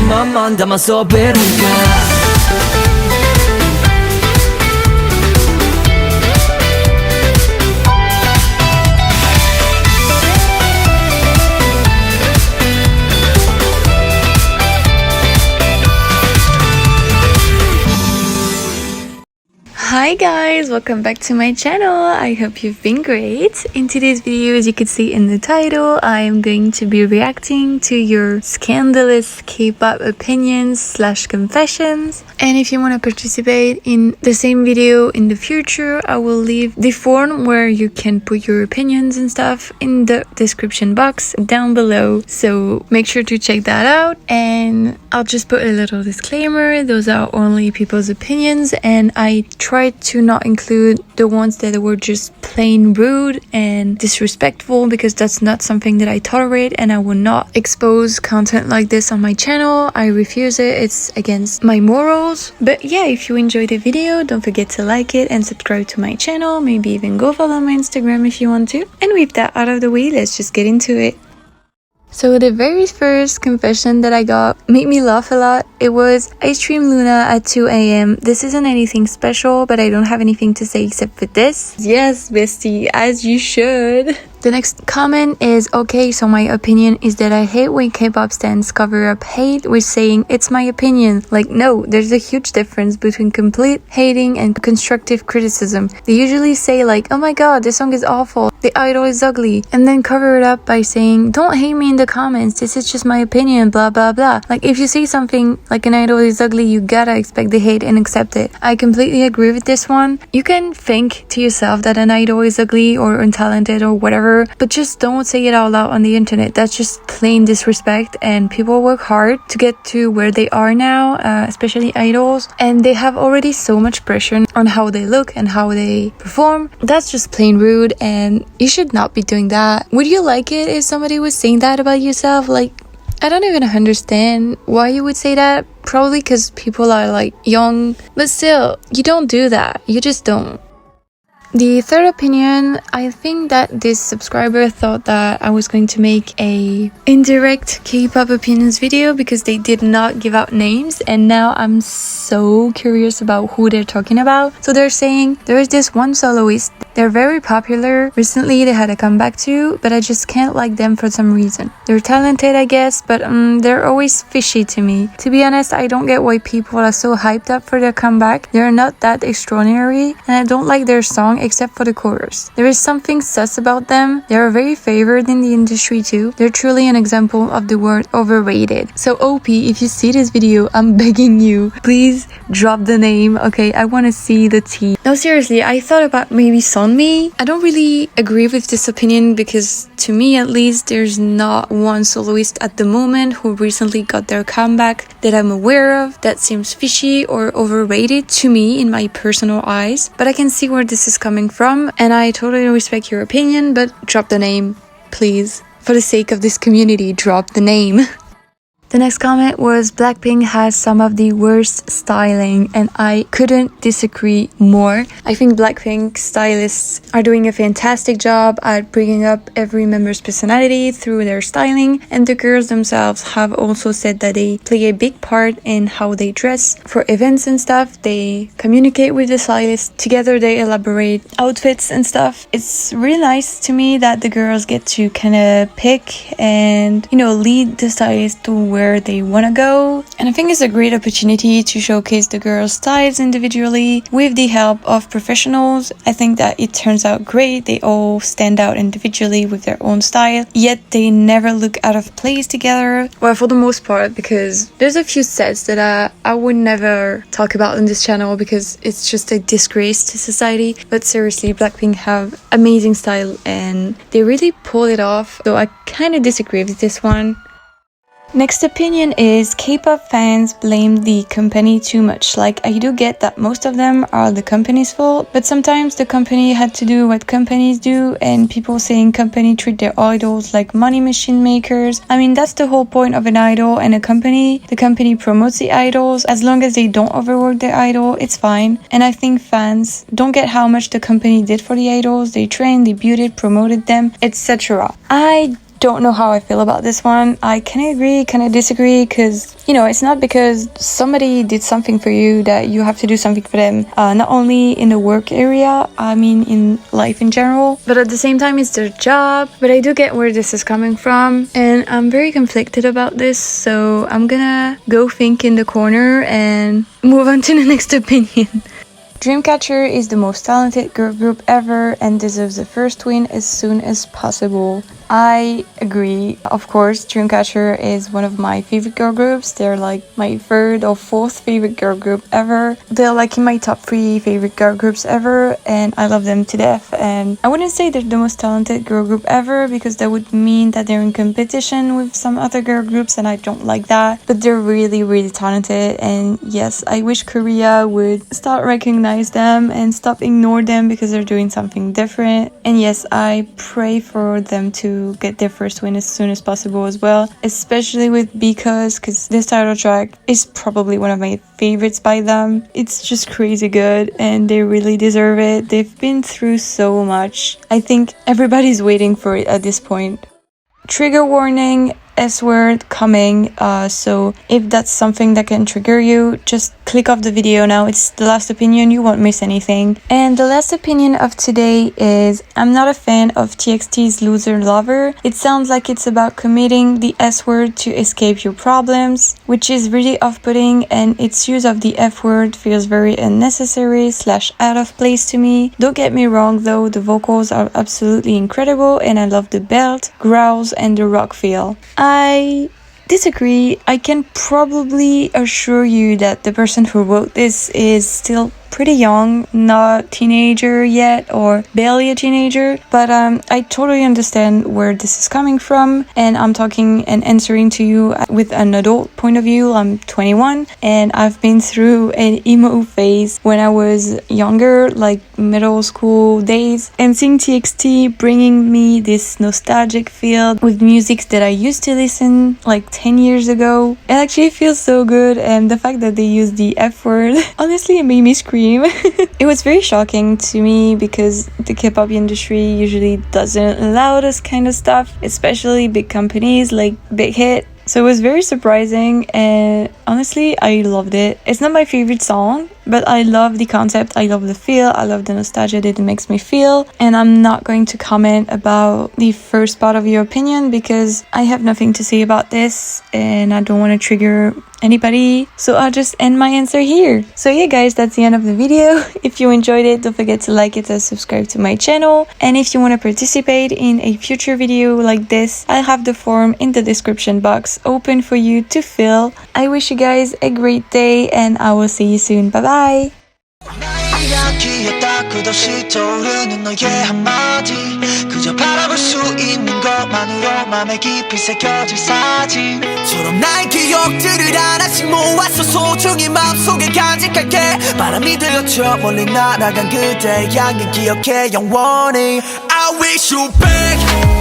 맘만 담아서 배운가. Hi guys, welcome back to my channel. I hope you've been great. In today's video, as you can see in the title, I am going to be reacting to your scandalous K-pop opinions / confessions. And if you want to participate in the same video in the future, I will leave the form where you can put your opinions and stuff in the description box down below. So make sure to check that out. And I'll just put a little disclaimer. Those are only people's opinions, and I tried to not include the ones that were just plain rude and disrespectful, because that's not something that I tolerate, and I will not expose content like this on my channel. I refuse it. It's against my morals. But yeah, if you enjoyed the video, don't forget to like it and subscribe to my channel. Maybe even go follow my Instagram if you want to. And with that out of the way, let's just get into it. So the very first confession that I got made me laugh a lot. It was, I stream Luna at 2 a.m. This isn't anything special, but I don't have anything to say except for this. Yes, bestie, as you should. The next comment is, okay, so my opinion is that I hate when K-pop stans cover up hate with saying it's my opinion. Like, no, there's a huge difference between complete hating and constructive criticism. They usually say like, oh my god, this song is awful, the idol is ugly, and then cover it up by saying, don't hate me in the comments, this is just my opinion, blah blah blah. Like, if you say something like an idol is ugly, you gotta expect the hate and accept it. I completely agree with this one. You can think to yourself that an idol is ugly or untalented or whatever, but just don't say it out loud on the internet. That's just plain disrespect, and people work hard to get to where they are now, especially idols, and they have already so much pressure on how they look and how they perform. That's just plain rude, and you should not be doing that. Would you like it if somebody was saying that about yourself? Like, I don't even understand why you would say that. Probably because people are like young, but still, you don't do that. You just don't. The third opinion, I think that this subscriber thought that I was going to make a indirect K-pop opinions video because they did not give out names, and now I'm so curious about who they're talking about. So they're saying there is this one soloist, they're very popular, recently they had a comeback too, but I just can't like them for some reason. They're talented, I guess, but they're always fishy to me. To be honest, I don't get why people are so hyped up for their comeback. They're not that extraordinary, and I don't like their song except for the chorus. There is something sus about them. They are very favored in the industry too. They're truly an example of the word overrated. So OP, if you see this video, I'm begging you, please drop the name, okay? I want to see the tea. No, seriously, I thought about maybe Sunmi. I don't really agree with this opinion because to me at least, there's not one soloist at the moment who recently got their comeback that I'm aware of that seems fishy or overrated to me in my personal eyes. But I can see where this is coming from, and I totally respect your opinion, but drop the name, please. For the sake of this community, drop the name. The next comment was, Blackpink has some of the worst styling, and I couldn't disagree more. I think Blackpink stylists are doing a fantastic job at bringing up every member's personality through their styling, and the girls themselves have also said that they play a big part in how they dress for events and stuff. They communicate with the stylist, together they elaborate outfits and stuff. It's really nice to me that the girls get to kind of pick and, you know, lead the stylist to where they want to go. And I think it's a great opportunity to showcase the girls' styles individually with the help of professionals. I think that it turns out great. They all stand out individually with their own style, yet they never look out of place together. Well, for the most part, because there's a few sets that I would never talk about on this channel because it's just a disgrace to society. But seriously, Blackpink have amazing style and they really pull it off. So I kind of disagree with this one. Next opinion is, K-pop fans blame the company too much. Like, I do get that most of them are the company's fault, but sometimes the company had to do what companies do, and people saying company treat their idols like money machine makers. I mean, that's the whole point of an idol and a company. The company promotes the idols. As long as they don't overwork their idol, it's fine. And I think fans don't get how much the company did for the idols. They trained, they built it, promoted them, etc. I don't know how I feel about this one. I kind of agree, kind of disagree, because, you know, it's not because somebody did something for you that you have to do something for them. Not only in the work area, I mean in life in general. But at the same time, it's their job. But I do get where this is coming from. And I'm very conflicted about this. So I'm gonna go think in the corner and move on to the next opinion. Dreamcatcher is the most talented girl group ever and deserves the first win as soon as possible. I agree. Of course, Dreamcatcher is one of my favorite girl groups. They're like my third or fourth favorite girl group ever. They're like in my top 3 favorite girl groups ever, and I love them to death. And I wouldn't say they're the most talented girl group ever, because that would mean that they're in competition with some other girl groups, and I don't like that. But they're really, really talented, and yes, I wish Korea would start recognize them and stop ignore them because they're doing something different. And yes, I pray for them to get their first win as soon as possible as well, especially with because this title track is probably one of my favorites by them. It's just crazy good and they really deserve it. They've been through so much. I think everybody's waiting for it at this point. Trigger warning, S-word coming, so if that's something that can trigger you, just click off the video now. It's the last opinion, you won't miss anything. And the last opinion of today is, I'm not a fan of TXT's Loser Lover. It sounds like it's about committing the S-word to escape your problems, which is really off-putting, and its use of the F-word feels very unnecessary / out of place to me. Don't get me wrong though, the vocals are absolutely incredible and I love the belt, growls and the rock feel. I disagree. I can probably assure you that the person who wrote this is still pretty young, not teenager yet or barely a teenager, but I totally understand where this is coming from, and I'm talking and answering to you with an adult point of view. I'm 21 and I've been through an emo phase when I was younger, like middle school days, and seeing TXT bringing me this nostalgic feel with music that I used to listen like 10 years ago, it actually feels so good. And the fact that they use the F word, honestly, it made me scream. It was very shocking to me because the K-pop industry usually doesn't allow this kind of stuff, especially big companies like Big Hit. So it was very surprising, and honestly, I loved it. It's not my favorite song, but I love the concept, I love the feel, I love the nostalgia that it makes me feel. And I'm not going to comment about the first part of your opinion because I have nothing to say about this and I don't want to trigger anybody, so I'll just end my answer here. So yeah guys, that's the end of the video. If you enjoyed it, don't forget to like it and subscribe to my channel. And if you want to participate in a future video like this, I'll have the form in the description box open for you to fill. I wish you guys a great day and I will see you soon. Bye bye. 이야기였다 끝없이 떠오르는 너의 한마디 그저 바라볼 수 있는 것만으로 맘에 깊이 새겨질 사진처럼 나의 기억들을 하나씩 모아서 소중히 마음속에 간직할게 바람이 들려쳐 멀리 날아간 그대 향기 기억해 영원히 I wish you back